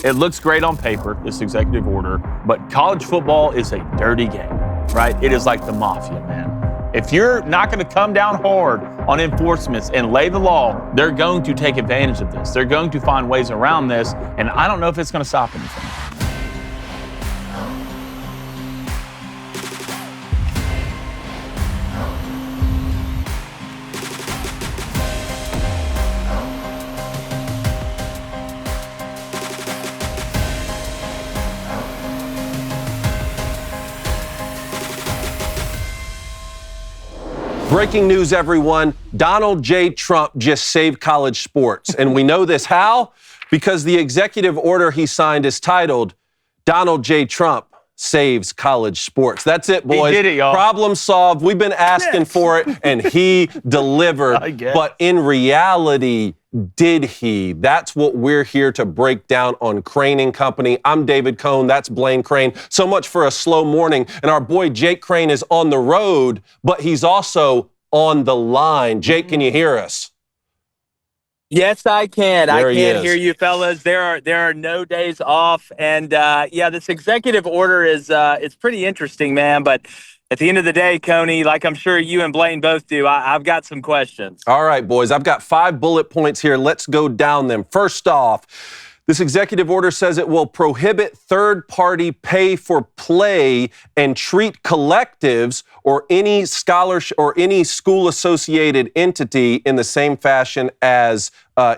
it looks great on paper, this executive order, but college football is a dirty game, right? It is like the mafia, man. If you're not going to come down hard on enforcements and lay the law, they're going to take advantage of this. They're going to find ways around this, and I don't know if it's going to stop anything. Breaking news, everyone. Donald J. Trump just saved college sports. And we know this how? Because the executive order he signed is titled, Donald J. Trump saves college sports. That's it, boys. He did it, y'all. Problem solved. We've been asking for it, and he delivered. I guess. But in reality, did he? That's what we're here to break down on Crain and Company. I'm David Cohn. That's Blaine Crain. So much for a slow morning. And our boy Jake Crain is on the road, but he's also on the line. Jake, can you hear us? Yes, I can. There I he can is. hear you, fellas. There are no days off, and yeah, this executive order is it's pretty interesting, man. But at the end of the day, Coney, like I'm sure you and Blaine both do, I've got some questions. All right, boys. I've got 5 bullet points here. Let's go down them. First off, this executive order says it will prohibit third-party pay-for-play and treat collectives or any scholarship or any school-associated entity in the same fashion as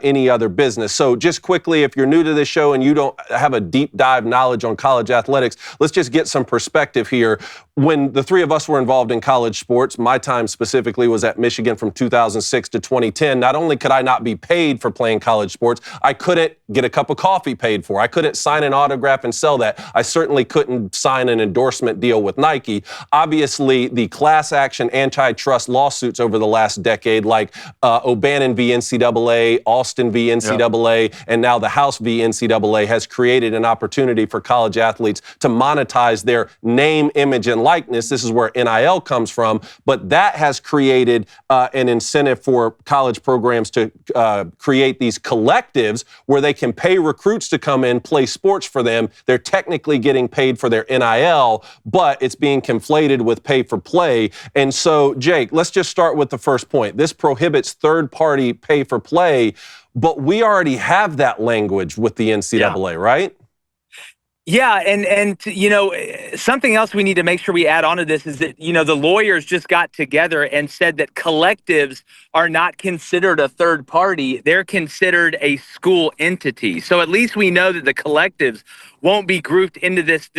any other business. So just quickly, if you're new to this show and you don't have a deep dive knowledge on college athletics, let's just get some perspective here. When the three of us were involved in college sports, my time specifically was at Michigan from 2006 to 2010. Not only could I not be paid for playing college sports, I couldn't get a cup of coffee paid for. I couldn't sign an autograph and sell that. I certainly couldn't sign an endorsement deal with Nike. Obviously, the class action antitrust lawsuits over the last decade, like O'Bannon v. NCAA, Austin v. NCAA, and now the House v. NCAA, has created an opportunity for college athletes to monetize their name, image, and likeness. This is where NIL comes from, but that has created an incentive for college programs to create these collectives where they can pay recruits to come in, play sports for them. They're technically getting paid for their NIL, but it's being conflated with pay for play. And so, Jake, let's just start with the first point. This prohibits third-party pay for play, but we already have that language with the NCAA, right? Yeah, and you know, something else we need to make sure we add on to this is that, you know, the lawyers just got together and said that collectives are not considered a third party. They're considered a school entity. So at least we know that the collectives won't be grouped into this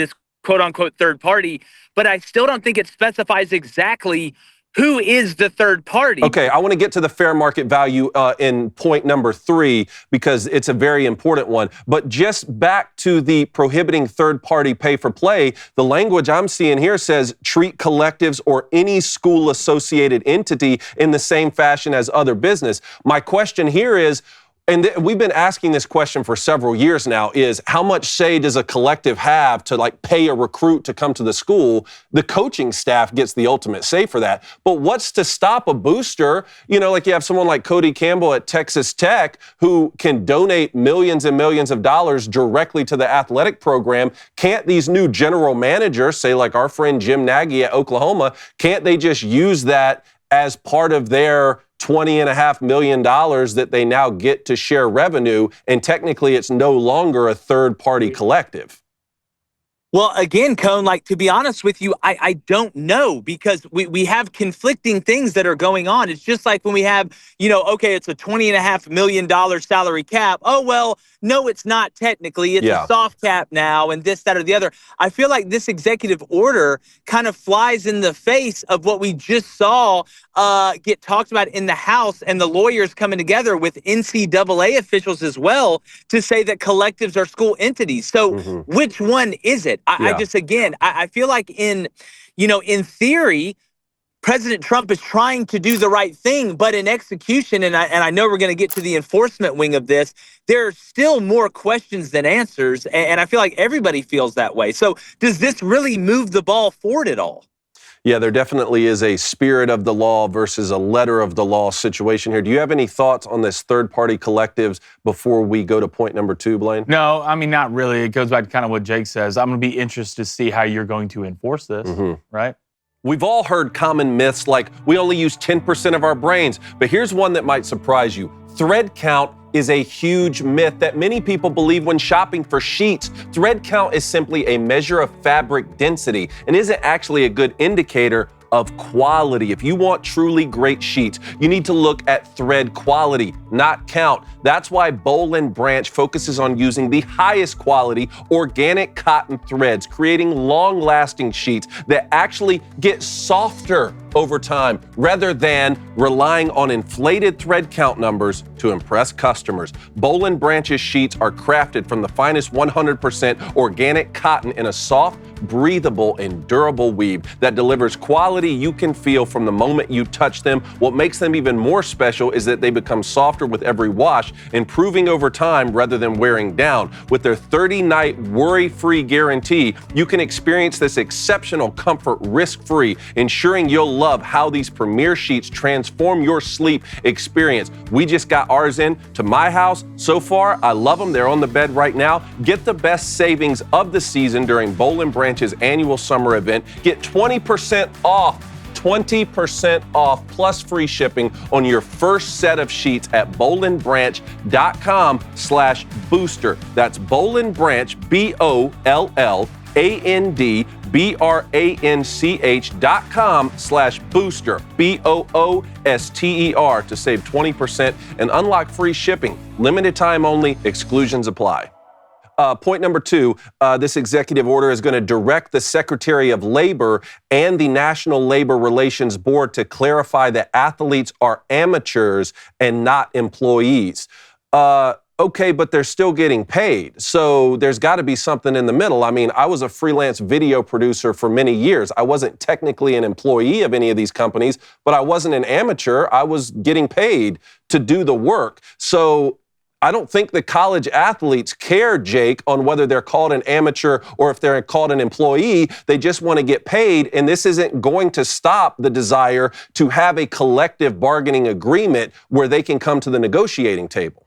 quote unquote third party, but I still don't think it specifies exactly who is the third party. Okay, I want to get to the fair market value in point number 3 because it's a very important one. But just back to the prohibiting third-party pay-for-play, the language I'm seeing here says treat collectives or any school-associated entity in the same fashion as other business. My question here is, and we've been asking this question for several years now, is how much say does a collective have to like pay a recruit to come to the school? The coaching staff gets the ultimate say for that. But what's to stop a booster? You know, like you have someone like Cody Campbell at Texas Tech who can donate millions and millions of dollars directly to the athletic program. Can't these new general managers, say like our friend Jim Nagy at Oklahoma, can't they just use that as part of their $20.5 million that they now get to share revenue, and technically it's no longer a third-party collective? Well, again, Cone, like, to be honest with you, I don't know, because we have conflicting things that are going on. It's just like when we have, you know, okay, it's a $20.5 million salary cap. Oh, well, no, it's not technically. It's a soft cap now, and this, that, or the other. I feel like this executive order kind of flies in the face of what we just saw get talked about in the House, and the lawyers coming together with NCAA officials as well to say that collectives are school entities. So which one is it? I just, again, I feel like in theory, President Trump is trying to do the right thing, but in execution, and I know we're going to get to the enforcement wing of this, there are still more questions than answers, and I feel like everybody feels that way. So does this really move the ball forward at all? Yeah, there definitely is a spirit of the law versus a letter of the law situation here. Do you have any thoughts on this third-party collectives before we go to point number 2, Blaine? No, I mean, not really. It goes back to kind of what Jake says. I'm going to be interested to see how you're going to enforce this, right? We've all heard common myths like we only use 10% of our brains, but here's one that might surprise you. Thread count is a huge myth that many people believe when shopping for sheets. Thread count is simply a measure of fabric density and isn't actually a good indicator of quality. If you want truly great sheets, you need to look at thread quality, not count. That's why Boll & Branch focuses on using the highest quality organic cotton threads, creating long-lasting sheets that actually get softer over time rather than relying on inflated thread count numbers to impress customers. Boll & Branch's sheets are crafted from the finest 100% organic cotton in a soft, breathable, and durable weave that delivers quality you can feel from the moment you touch them. What makes them even more special is that they become softer with every wash, improving over time rather than wearing down. With their 30-night worry-free guarantee, you can experience this exceptional comfort risk-free, ensuring you'll love how these premier sheets transform your sleep experience. We just got ours in to my house. So far, I love them. They're on the bed right now. Get the best savings of the season during Boll & Branch's annual summer event. Get 20% off. 20% off plus free shipping on your first set of sheets at bollandbranch.com/booster. That's Boll & Branch, BOLLANDBRANCH.com/booster, BOOSTER, to save 20% and unlock free shipping. Limited time only, exclusions apply. Point number 2, this executive order is going to direct the Secretary of Labor and the National Labor Relations Board to clarify that athletes are amateurs and not employees. Okay, but they're still getting paid. So there's got to be something in the middle. I mean, I was a freelance video producer for many years. I wasn't technically an employee of any of these companies, but I wasn't an amateur. I was getting paid to do the work. So I don't think the college athletes care, Jake, on whether they're called an amateur or if they're called an employee. They just want to get paid, and this isn't going to stop the desire to have a collective bargaining agreement where they can come to the negotiating table.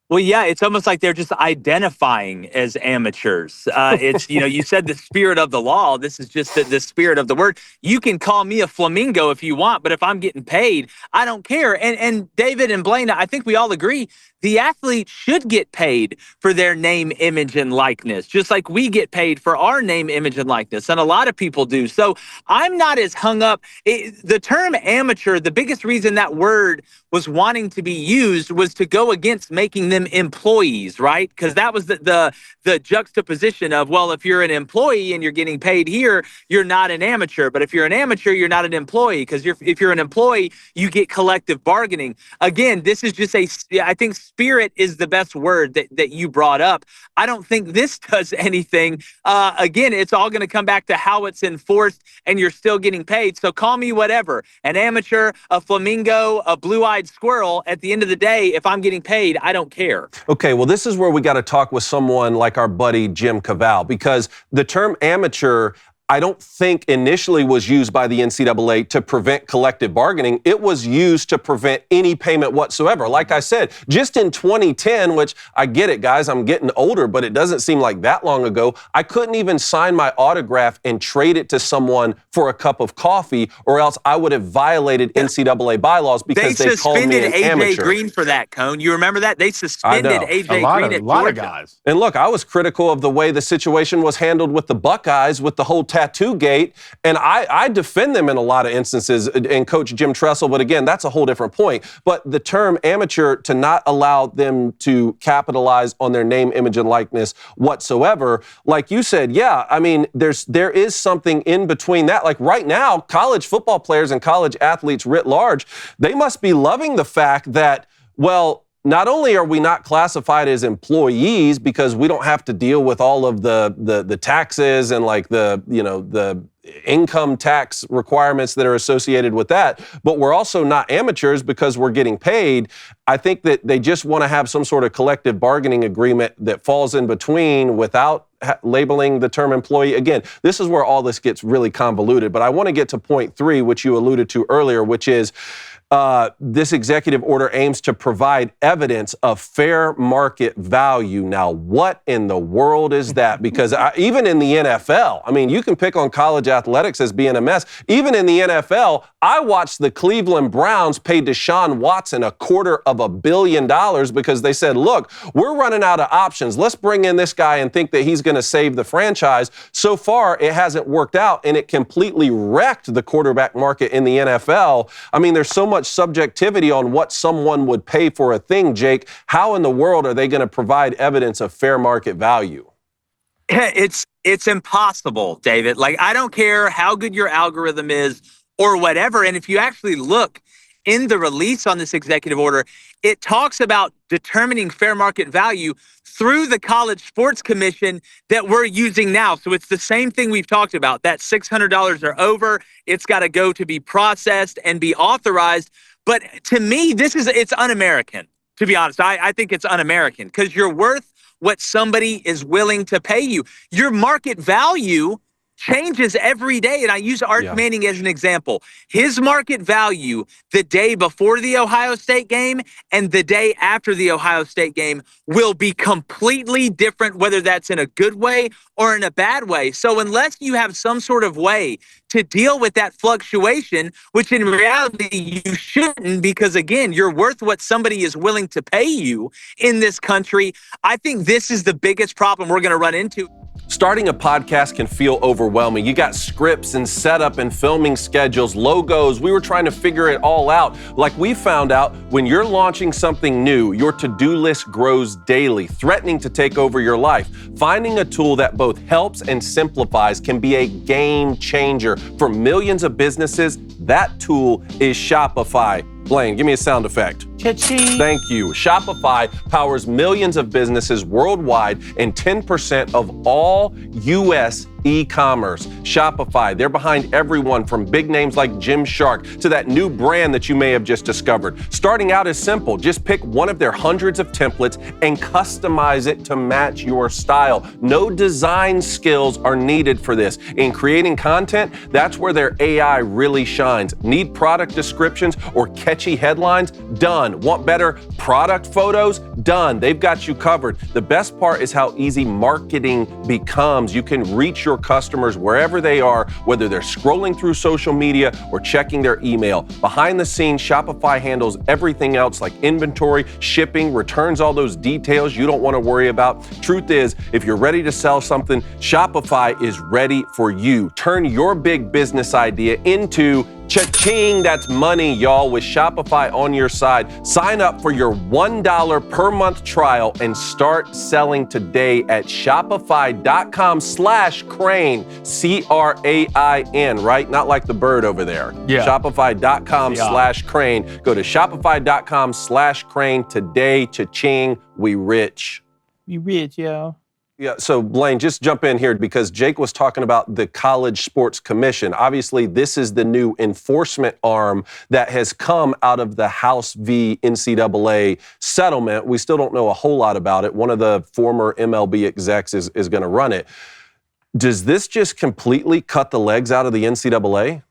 Well, yeah, it's almost like they're just identifying as amateurs. It's, you said the spirit of the law. This is just the spirit of the word. You can call me a flamingo if you want, but if I'm getting paid, I don't care. And David and Blaine, I think we all agree the athlete should get paid for their name, image, and likeness, just like we get paid for our name, image, and likeness. And a lot of people do. So I'm not as hung up. The term amateur, the biggest reason that word was wanting to be used was to go against making them employees, right? Because that was the juxtaposition of, well, if you're an employee and you're getting paid here, you're not an amateur. But if you're an amateur, you're not an employee, because if you're an employee, you get collective bargaining. Again, this is just I think spirit is the best word that you brought up. I don't think this does anything. Again, it's all going to come back to how it's enforced, and you're still getting paid. So call me whatever, an amateur, a flamingo, a blue-eyed squirrel. At the end of the day, if I'm getting paid, I don't care. Okay, well, this is where we got to talk with someone like our buddy Jim Cavall, because the term amateur, I don't think initially was used by the NCAA to prevent collective bargaining. It was used to prevent any payment whatsoever. Like I said, just in 2010, which I get it, guys, I'm getting older, but it doesn't seem like that long ago, I couldn't even sign my autograph and trade it to someone for a cup of coffee, or else I would have violated NCAA bylaws because they called me an amateur. They suspended AJ Green for that, Cone. You remember that? They suspended AJ Green at Georgia. A lot of guys. And look, I was critical of the way the situation was handled with the Buckeyes, with the whole tattoo gate, and I defend them in a lot of instances, and Coach Jim Tressel, but again, that's a whole different point. But the term amateur, to not allow them to capitalize on their name, image, and likeness whatsoever, like you said, yeah, I mean, there is something in between that. Like right now, college football players and college athletes writ large, they must be loving the fact that, well, not only are we not classified as employees because we don't have to deal with all of the taxes and like the income tax requirements that are associated with that, but we're also not amateurs because we're getting paid. I think that they just want to have some sort of collective bargaining agreement that falls in between without labeling the term employee. Again, this is where all this gets really convoluted, but I want to get to point 3, which you alluded to earlier, which is this executive order aims to provide evidence of fair market value. Now, what in the world is that? Because even in the NFL, I mean, you can pick on college athletics as being a mess. Even in the NFL, I watched the Cleveland Browns pay Deshaun Watson $250 million because they said, look, we're running out of options. Let's bring in this guy and think that he's going to save the franchise. So far, it hasn't worked out, and it completely wrecked the quarterback market in the NFL. I mean, there's so much subjectivity on what someone would pay for a thing, Jake. How in the world are they going to provide evidence of fair market value? It's impossible, David. Like, I don't care how good your algorithm is or whatever. And if you actually look in the release on this executive order, it talks about determining fair market value through the College Sports Commission that we're using now. So it's the same thing we've talked about. That $600 or over, it's got to go to be processed and be authorized. But to me, it's un-American, to be honest. I think it's un-American because you're worth what somebody is willing to pay you. Your market value changes every day. And I use Arch Manning as an example. His market value the day before the Ohio State game and the day after the Ohio State game will be completely different, whether that's in a good way or in a bad way. So unless you have some sort of way to deal with that fluctuation, which in reality you shouldn't, because again, you're worth what somebody is willing to pay you in this country, I think this is the biggest problem we're going to run into. Starting a podcast can feel overwhelming. You got scripts and setup and filming schedules, logos. We were trying to figure it all out. Like we found out, when you're launching something new, your to-do list grows daily, threatening to take over your life. Finding a tool that both helps and simplifies can be a game changer for millions of businesses. That tool is Shopify. Blaine, give me a sound effect. Cha-ching. Thank you. Shopify powers millions of businesses worldwide and 10% of all U.S. e-commerce. Shopify, they're behind everyone from big names like Gymshark to that new brand that you may have just discovered. Starting out is simple. Just pick one of their hundreds of templates and customize it to match your style. No design skills are needed for this. In creating content, that's where their AI really shines. Need product descriptions or catchy headlines? Done. Want better product photos? Done. They've got you covered. The best part is how easy marketing becomes. You can reach your customers wherever they are, whether they're scrolling through social media or checking their email. Behind the scenes, Shopify handles everything else like inventory, shipping, returns, all those details you don't want to worry about. Truth is, if you're ready to sell something, Shopify is ready for you. Turn your big business idea into cha-ching, that's money, y'all, with Shopify on your side. Sign up for your $1 per month trial and start selling today at shopify.com/Crain, C-R-A-I-N, right? Not like the bird over there. Yeah. Shopify.com/Crain. Go to shopify.com/Crain today. Cha-ching, we rich. You rich, yo. Yeah, so Blaine, just jump in here because Jake was talking about the College Sports Commission. Obviously, this is the new enforcement arm that has come out of the House v. NCAA settlement. We still don't know a whole lot about it. One of the former MLB execs is going to run it. Does this just completely cut the legs out of the NCAA?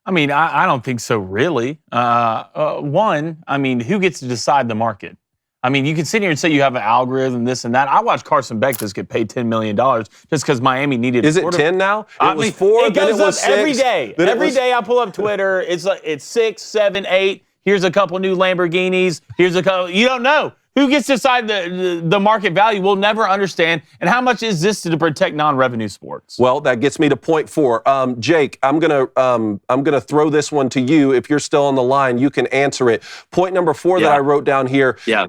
I mean, I don't think so, really. One, I mean, who gets to decide the market? I mean, you can sit here and say you have an algorithm, this and that. I watched Carson Beck just get paid $10 million just because Miami needed. Is it 10 now? It was 4. It goes then it was up 6, every day. Every day I pull up Twitter, it's 6, 7, 8. Here's a couple new Lamborghinis. Here's a couple. You don't know who gets to decide the market value. We'll never understand. And how much is this to protect non-revenue sports? Well, that gets me to point 4. Jake, I'm gonna throw this one to you. If you're still on the line, you can answer it. Point number 4 that I wrote down here. Yeah.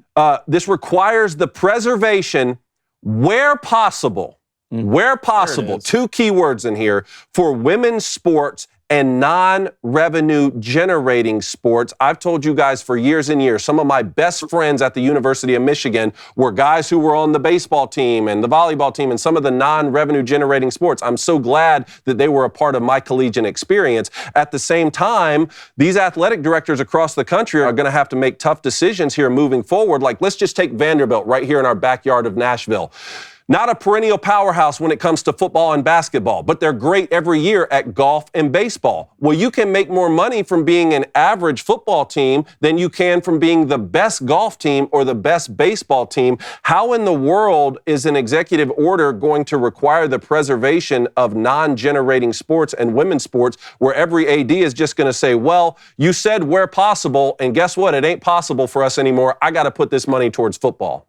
This requires the preservation where possible. Where possible. 2 keywords in here for women's sports and non-revenue generating sports. I've told you guys for years and years, some of my best friends at the University of Michigan were guys who were on the baseball team and the volleyball team and some of the non-revenue generating sports. I'm so glad that they were a part of my collegiate experience. At the same time, these athletic directors across the country are going to have to make tough decisions here moving forward. Like, let's just take Vanderbilt right here in our backyard of Nashville. Not a perennial powerhouse when it comes to football and basketball, but they're great every year at golf and baseball. Well, you can make more money from being an average football team than you can from being the best golf team or the best baseball team. How in the world is an executive order going to require the preservation of non-generating sports and women's sports where every AD is just going to say, well, you said where possible, and guess what? It ain't possible for us anymore. I got to put this money towards football.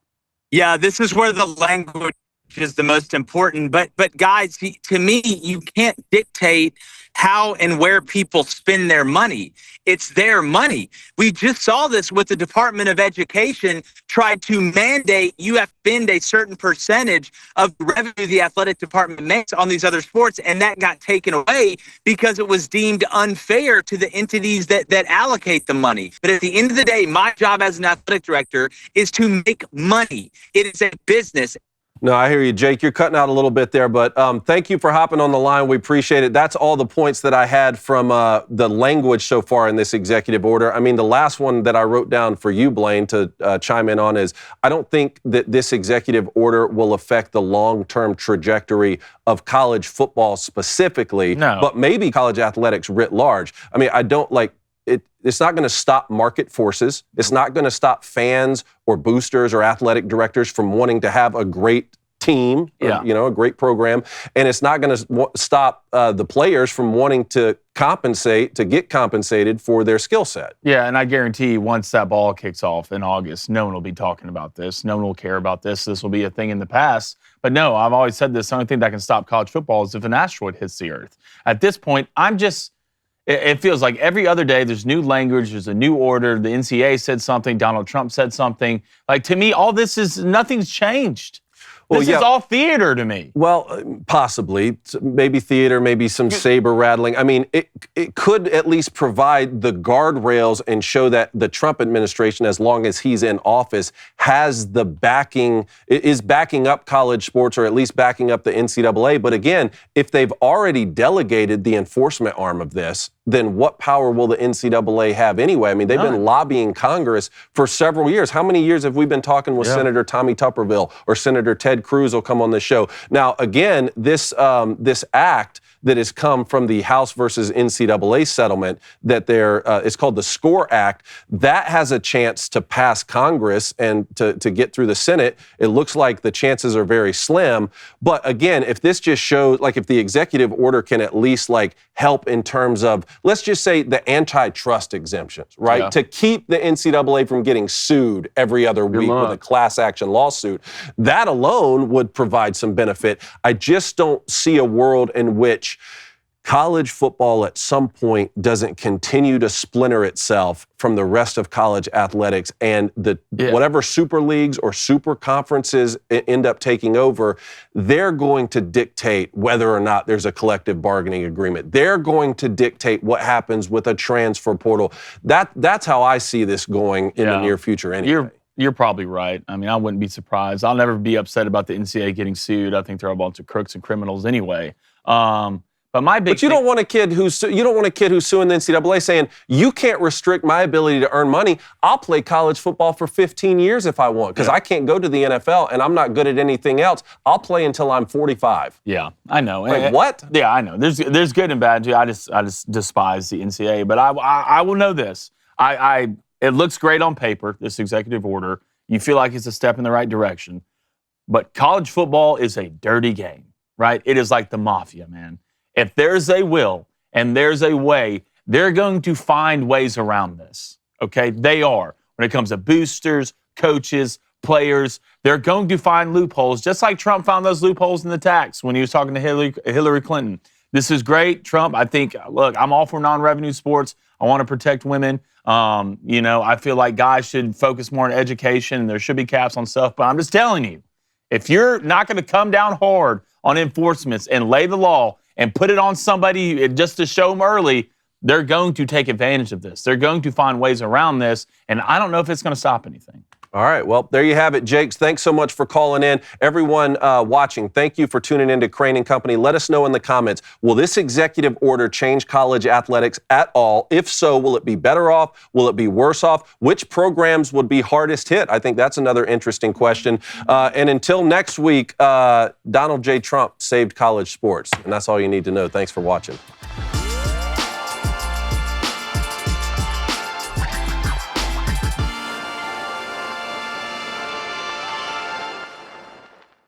Yeah, this is where the language is the most important. But guys, to me, you can't dictate how and where people spend their money. It's their money. We just saw this with the Department of Education tried to mandate you have to spend a certain percentage of the revenue the athletic department makes on these other sports, and that got taken away because it was deemed unfair to the entities that allocate the money. But at the end of the day, my job as an athletic director is to make money. It is a business. No, I hear you, Jake. You're cutting out a little bit there, but thank you for hopping on the line. We appreciate it. That's all the points that I had from the language so far in this executive order. I mean, the last one that I wrote down for you, Blaine, to chime in on is I don't think that this executive order will affect the long-term trajectory of college football specifically, but maybe college athletics writ large. I mean, I don't like it. It's not going to stop market forces. It's not going to stop fans or boosters or athletic directors from wanting to have a great team, or, a great program. And it's not going to stop the players from wanting to get compensated for their skill set. Yeah, and I guarantee once that ball kicks off in August, no one will be talking about this. No one will care about this. This will be a thing in the past. But no, I've always said this. The only thing that can stop college football is if an asteroid hits the earth. At this point, it feels like every other day there's new language, there's a new order. The NCAA said something, Donald Trump said something. Like, to me, all this nothing's changed. This is all theater to me. Well, possibly. Maybe theater, maybe some saber rattling. I mean, it could at least provide the guardrails and show that the Trump administration, as long as he's in office, has the backing, is backing up college sports, or at least backing up the NCAA. But again, if they've already delegated the enforcement arm of this, then what power will the NCAA have anyway? I mean, they've been lobbying Congress for several years. How many years have we been talking with Senator Tommy Tuberville or Senator Ted Cruz will come on the show? Now, again, this act that has come from the House versus NCAA settlement that it's called the SCORE Act, that has a chance to pass Congress and to get through the Senate. It looks like the chances are very slim. But again, if this just shows, like if the executive order can at least like help in terms of, let's just say the antitrust exemptions, right? Yeah. To keep the NCAA from getting sued every other week with a class action lawsuit, that alone would provide some benefit. I just don't see a world in which college football at some point doesn't continue to splinter itself from the rest of college athletics, and whatever super leagues or super conferences end up taking over, they're going to dictate whether or not there's a collective bargaining agreement. They're going to dictate what happens with a transfer portal. That's how I see this going in the near future anyway. You're probably right. I mean, I wouldn't be surprised. I'll never be upset about the NCAA getting sued. I think they're a bunch of crooks and criminals anyway. But you don't want a kid who's suing the NCAA saying, you can't restrict my ability to earn money. I'll play college football for 15 years if I want, because I can't go to the NFL and I'm not good at anything else. I'll play until I'm 45. Yeah, I know. Like, what? Yeah, I know. There's good and bad too. I just despise the NCAA. But I will know this. It looks great on paper, this executive order. You feel like it's a step in the right direction. But college football is a dirty game, right? It is like the mafia, man. If there's a will and there's a way, they're going to find ways around this, okay? They are. When it comes to boosters, coaches, players, they're going to find loopholes, just like Trump found those loopholes in the tax when he was talking to Hillary Clinton. This is great, Trump. I think, look, I'm all for non-revenue sports. I want to protect women. I feel like guys should focus more on education, and there should be caps on stuff. But I'm just telling you, if you're not going to come down hard on enforcements and lay the law and put it on somebody just to show them early, they're going to take advantage of this. They're going to find ways around this, and I don't know if it's going to stop anything. All right, well, there you have it, Jakes. Thanks so much for calling in. Everyone watching, thank you for tuning in to Crain & Company. Let us know in the comments, will this executive order change college athletics at all? If so, will it be better off? Will it be worse off? Which programs would be hardest hit? I think that's another interesting question. And until next week, Donald J. Trump saved college sports. And that's all you need to know. Thanks for watching.